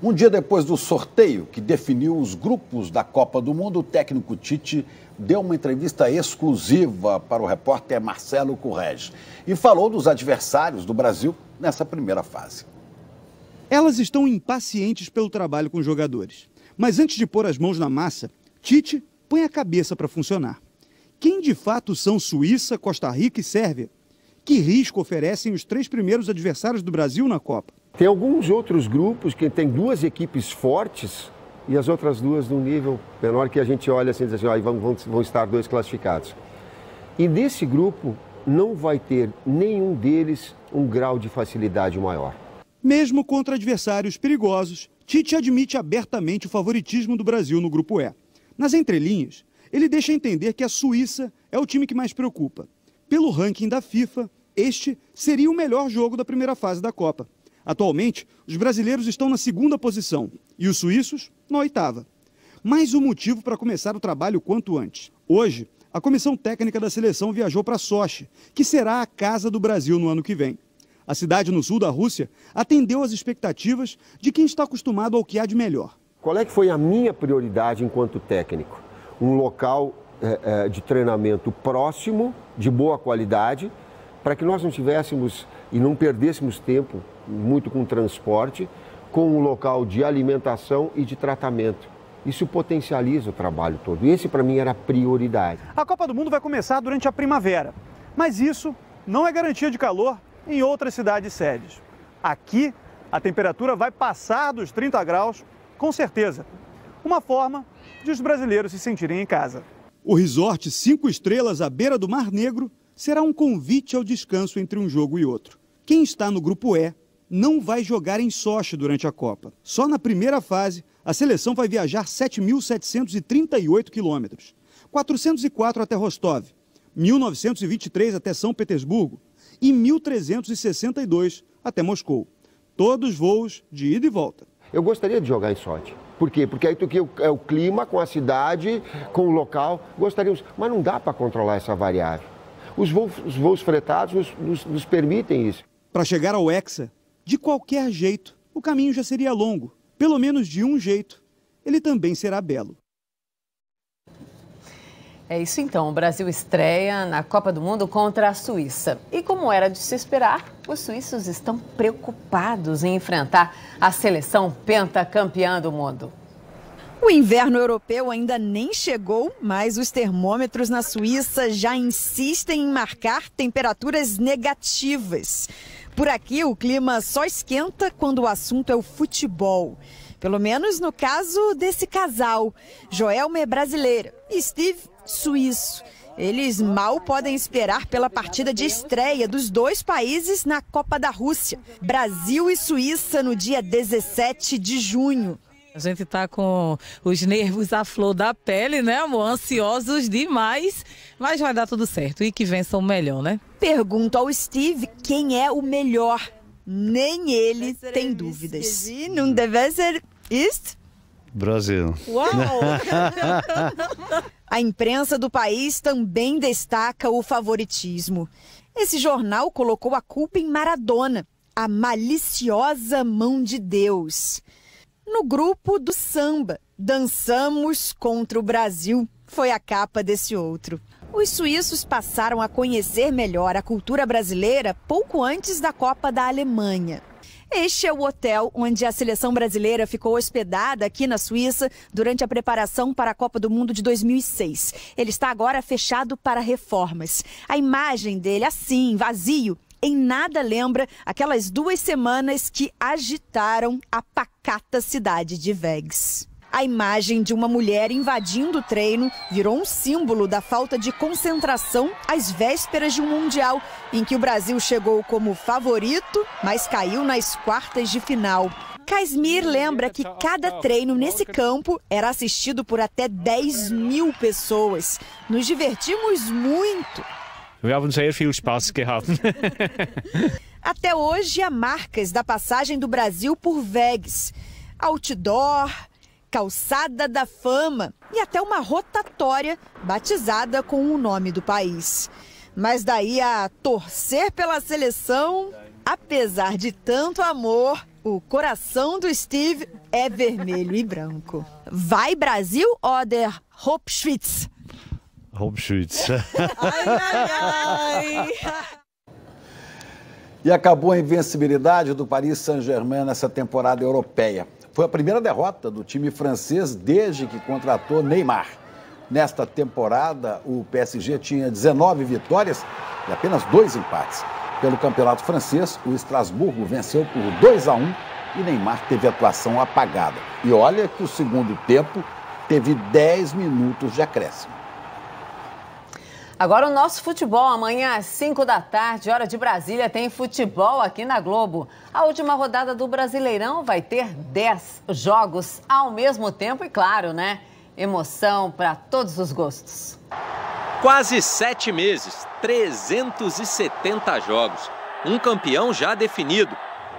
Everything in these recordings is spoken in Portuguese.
Um dia depois do sorteio que definiu os grupos da Copa do Mundo, o técnico Tite deu uma entrevista exclusiva para o repórter Marcelo Correge e falou dos adversários do Brasil nessa primeira fase. Elas estão impacientes pelo trabalho com os jogadores. Mas antes de pôr as mãos na massa, Tite põe a cabeça para funcionar. Quem de fato são Suíça, Costa Rica e Sérvia? Que risco oferecem os 3 primeiros adversários do Brasil na Copa? Tem alguns outros grupos que tem 2 equipes fortes e as outras 2 num nível menor, que a gente olha assim e diz assim, vão estar 2 classificados. E nesse grupo não vai ter nenhum deles um grau de facilidade maior. Mesmo contra adversários perigosos, Tite admite abertamente o favoritismo do Brasil no grupo E. Nas entrelinhas, ele deixa entender que a Suíça é o time que mais preocupa. Pelo ranking da FIFA, este seria o melhor jogo da primeira fase da Copa. Atualmente, os brasileiros estão na 2ª posição e os suíços na 8ª. Mais um motivo para começar o trabalho quanto antes. Hoje, a comissão técnica da seleção viajou para Sochi, que será a casa do Brasil no ano que vem. A cidade no sul da Rússia atendeu às expectativas de quem está acostumado ao que há de melhor. Qual é que foi a minha prioridade enquanto técnico? Um local de treinamento próximo, de boa qualidade, para que nós não tivéssemos e não perdêssemos tempo muito com transporte, com um local de alimentação e de tratamento. Isso potencializa o trabalho todo. Esse, para mim, era a prioridade. A Copa do Mundo vai começar durante a primavera, mas isso não é garantia de calor em outras cidades sedes. Aqui, a temperatura vai passar dos 30 graus, com certeza. Uma forma de os brasileiros se sentirem em casa. O resort 5 estrelas à beira do Mar Negro será um convite ao descanso entre um jogo e outro. Quem está no grupo E não vai jogar em Sochi durante a Copa. Só na primeira fase, a seleção vai viajar 7.738 quilômetros. 404 até Rostov, 1.923 até São Petersburgo e 1.362 até Moscou. Todos voos de ida e volta. Eu gostaria de jogar em Sochi. Por quê? Porque aí é o clima, com a cidade, com o local. Gostaríamos, mas não dá para controlar essa variável. Os voos fretados nos permitem isso. Para chegar ao Hexa, de qualquer jeito, o caminho já seria longo. Pelo menos de um jeito, ele também será belo. É isso então, o Brasil estreia na Copa do Mundo contra a Suíça. E como era de se esperar, os suíços estão preocupados em enfrentar a seleção pentacampeã do mundo. O inverno europeu ainda nem chegou, mas os termômetros na Suíça já insistem em marcar temperaturas negativas. Por aqui, o clima só esquenta quando o assunto é o futebol. Pelo menos no caso desse casal. Joelma é brasileira e Steve, suíço. Eles mal podem esperar pela partida de estreia dos 2 países na Copa da Rússia. Brasil e Suíça no dia 17 de junho. A gente tá com os nervos à flor da pele, né, amor? Ansiosos demais, mas vai dar tudo certo. E que vença o melhor, né? Pergunto ao Steve quem é o melhor. Nem ele tem dúvidas. Não deve ser isso? Brasil. Uau! A imprensa do país também destaca o favoritismo. Esse jornal colocou a culpa em Maradona, a maliciosa mão de Deus. No grupo do samba, dançamos contra o Brasil, foi a capa desse outro. Os suíços passaram a conhecer melhor a cultura brasileira pouco antes da Copa da Alemanha. Este é o hotel onde a seleção brasileira ficou hospedada aqui na Suíça durante a preparação para a Copa do Mundo de 2006. Ele está agora fechado para reformas. A imagem dele, assim, vazio, em nada lembra aquelas 2 semanas que agitaram a pacata cidade de Vegas. A imagem de uma mulher invadindo o treino virou um símbolo da falta de concentração às vésperas de um Mundial, em que o Brasil chegou como favorito, mas caiu nas quartas de final. Casimir lembra que cada treino nesse campo era assistido por até 10.000 pessoas. Nos divertimos muito. Wir haben sehr viel Spaß gehabt. Até hoje há marcas da passagem do Brasil por Vegas. Outdoor, calçada da fama e até uma rotatória batizada com o nome do país. Mas daí a torcer pela seleção, apesar de tanto amor, O coração do Steve é vermelho e branco. Vai Brasil ou der Hauptschwitz? Hauptschwitz. Ai, ai, ai. E acabou a invencibilidade do Paris Saint-Germain nessa temporada europeia. Foi a primeira derrota do time francês desde que contratou Neymar. Nesta temporada, o PSG tinha 19 vitórias e apenas 2 empates. Pelo campeonato francês, o Estrasburgo venceu por 2-1 e Neymar teve atuação apagada. E olha que o segundo tempo teve 10 minutos de acréscimo. Agora o nosso futebol, amanhã às 5 da tarde, hora de Brasília, tem futebol aqui na Globo. A última rodada do Brasileirão vai ter 10 jogos ao mesmo tempo e claro, né? Emoção para todos os gostos. Quase 7 meses, 370 jogos, um campeão já definido,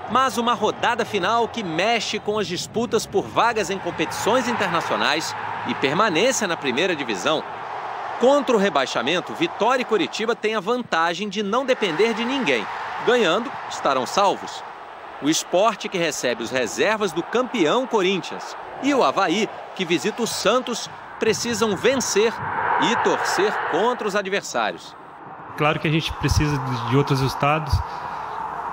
mas uma rodada final que mexe com as disputas por vagas em competições internacionais e permanência na primeira divisão. Contra o rebaixamento, Vitória e Coritiba têm a vantagem de não depender de ninguém. Ganhando, estarão salvos. O Sport, que recebe os reservas do campeão Corinthians, e o Avaí, que visita o Santos, precisam vencer e torcer contra os adversários. Claro que a gente precisa de outros resultados,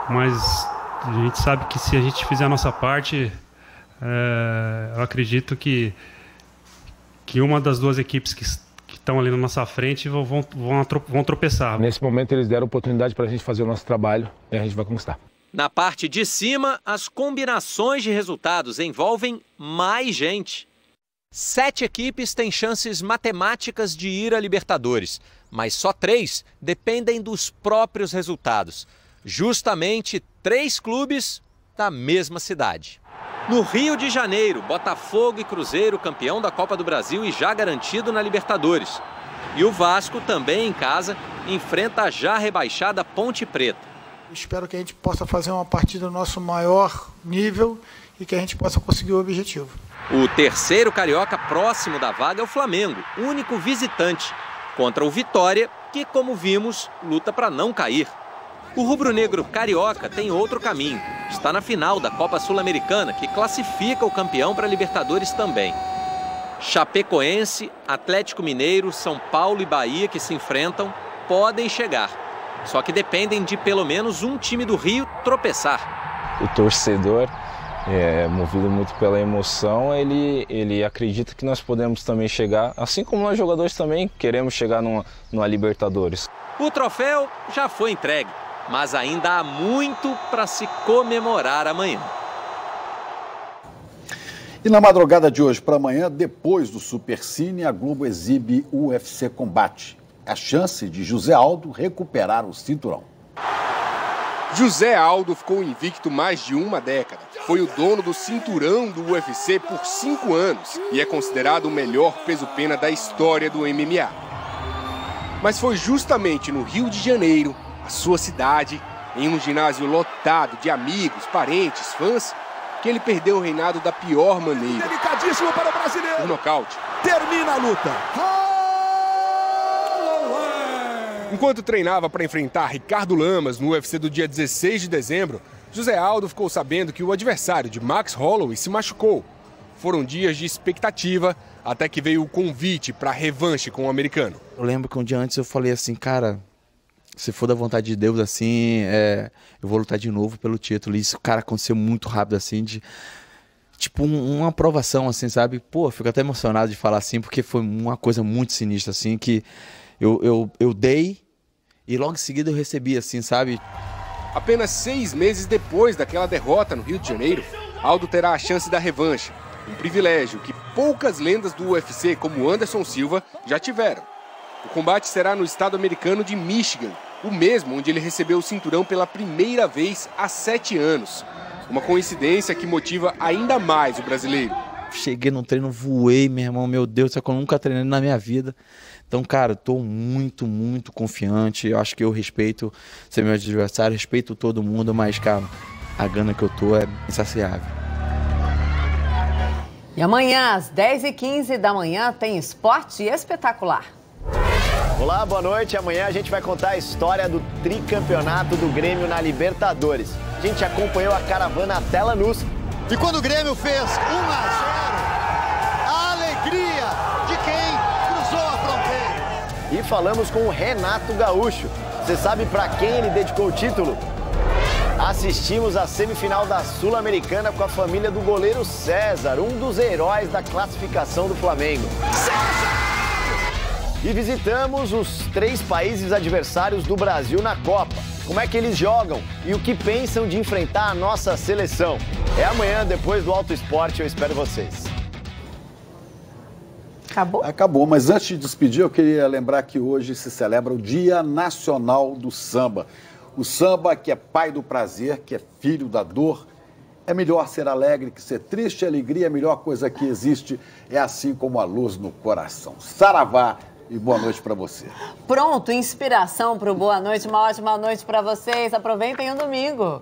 mas a gente sabe que se a gente fizer a nossa parte, eu acredito que uma das duas equipes que estão ali na nossa frente vão tropeçar. Nesse momento eles deram oportunidade para a gente fazer o nosso trabalho e a gente vai conquistar. Na parte de cima, as combinações de resultados envolvem mais gente. 7 equipes têm chances matemáticas de ir à Libertadores, mas só 3 dependem dos próprios resultados. Justamente 3 clubes da mesma cidade. No Rio de Janeiro, Botafogo e Cruzeiro, campeão da Copa do Brasil e já garantido na Libertadores. E o Vasco, também em casa, enfrenta a já rebaixada Ponte Preta. Espero que a gente possa fazer uma partida no nosso maior nível e que a gente possa conseguir o objetivo. O terceiro carioca próximo da vaga é o Flamengo, único visitante, contra o Vitória, que, como vimos, luta para não cair. O rubro-negro carioca tem outro caminho. Está na final da Copa Sul-Americana, que classifica o campeão para a Libertadores também. Chapecoense, Atlético Mineiro, São Paulo e Bahia, que se enfrentam, podem chegar. Só que dependem de pelo menos um time do Rio tropeçar. O torcedor, movido muito pela emoção, ele acredita que nós podemos também chegar, assim como nós jogadores também queremos chegar numa Libertadores. O troféu já foi entregue, mas ainda há muito para se comemorar amanhã. E na madrugada de hoje para amanhã, depois do Supercine, a Globo exibe o UFC Combate. A chance de José Aldo recuperar o cinturão. José Aldo ficou invicto mais de uma década. Foi o dono do cinturão do UFC por 5 anos e é considerado o melhor peso-pena da história do MMA. Mas foi justamente no Rio de Janeiro, a sua cidade, em um ginásio lotado de amigos, parentes, fãs, que ele perdeu o reinado da pior maneira. Delicadíssimo para o brasileiro. Por nocaute. Termina a luta. Enquanto treinava para enfrentar Ricardo Lamas no UFC do dia 16 de dezembro, José Aldo ficou sabendo que o adversário de Max Holloway se machucou. Foram dias de expectativa, até que veio o convite para a revanche com o americano. Eu lembro que um dia antes eu falei assim, cara, se for da vontade de Deus, assim, eu vou lutar de novo pelo título. E isso, cara, aconteceu muito rápido, assim, tipo uma aprovação, assim, sabe? Pô, eu fico até emocionado de falar assim, porque foi uma coisa muito sinistra, assim, que eu dei e logo em seguida eu recebi, assim, sabe? Apenas 6 meses depois daquela derrota no Rio de Janeiro, Aldo terá a chance da revanche. Um privilégio que poucas lendas do UFC, como Anderson Silva, já tiveram. O combate será no estado americano de Michigan, o mesmo onde ele recebeu o cinturão pela primeira vez há 7 anos. Uma coincidência que motiva ainda mais o brasileiro. Cheguei no treino, voei, meu irmão, meu Deus, só que eu nunca treinei na minha vida. Então, cara, estou muito, muito confiante. Eu acho que eu respeito ser meu adversário, respeito todo mundo, mas, cara, a gana que eu tô é insaciável. E amanhã, às 10h15 da manhã, tem Esporte Espetacular. Olá, boa noite. Amanhã a gente vai contar a história do tricampeonato do Grêmio na Libertadores. A gente acompanhou a caravana até Lanús. E quando o Grêmio fez 1-0, a alegria de quem cruzou a fronteira. E falamos com o Renato Gaúcho. Você sabe para quem ele dedicou o título? Assistimos a semifinal da Sul-Americana com a família do goleiro César, um dos heróis da classificação do Flamengo. E visitamos os 3 países adversários do Brasil na Copa. Como é que eles jogam e o que pensam de enfrentar a nossa seleção. É amanhã, depois do Auto Esporte, eu espero vocês. Acabou? Acabou, mas antes de despedir, eu queria lembrar que hoje se celebra o Dia Nacional do Samba. O samba, que é pai do prazer, que é filho da dor. É melhor ser alegre que ser triste. A alegria é a melhor coisa que existe. É assim como a luz no coração. Saravá e boa noite para você. Pronto, inspiração para o boa noite. Uma ótima noite para vocês. Aproveitem o domingo.